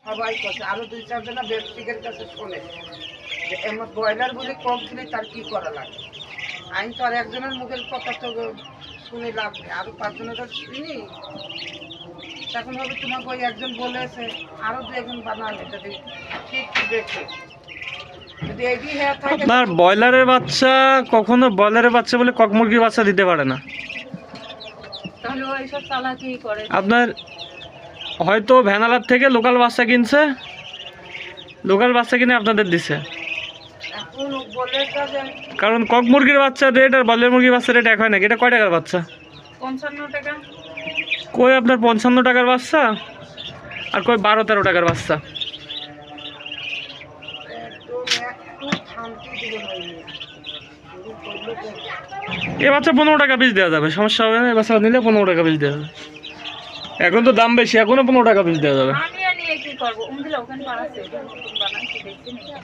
সবাই করছে, আরো 2-4 জনা ব্যক্তিদের কাছে শোনে যে এমন ব্রয়লার বলে কম দিলে তার কি করা লাগে। আমি তো আর একজনের মুখের কথা তো শুনে লাভ নেই, আরো 5 জনেরও শুনি। তখন হবে তোমাকে ওই একজন বলেছে আরো 2-1 বানালে, যদি ঠিক দেখে যদি এগিয়ে হয়ে থাকে। আপনার ব্রয়লারের বাচ্চা কখনো ব্রয়লারের বাচ্চা বলে কক মুরগির বাচ্চা দিতে পারে না। তাহলে ও এইসব চালাকি করে। আপনার হয়তো ভ্যানালার থেকে লোকাল বাচ্চা কিনছে, লোকাল বাচ্চা কিনে আপনাদের দিছে। এখন বলে যে কারণ কক মুরগির বাচ্চার রেট আর ব্রয়লার মুরগির বাচ্চার রেট এক হয় নাকি? এটা কয় টাকার বাচ্চা? 55 টাকা। কই আপনার 55 টাকার বাচ্চা আর কই 12-13 টাকার বাচ্চা। একটু শান্তি দিবে হয়নি, শুরু করলে তো এ বাচ্চা 15 টাকা পিস দেওয়া যাবে, সমস্যা হবে না। এ বাচ্চা নিলে 15 টাকা পিস দেওয়া যাবে। এখন তো দাম বেশি, এখনো 15 টাকা পিস দেওয়া যাবে। আমি নিয়ে কি করবো? ওখানে বানাচ্ছি দেখছি না।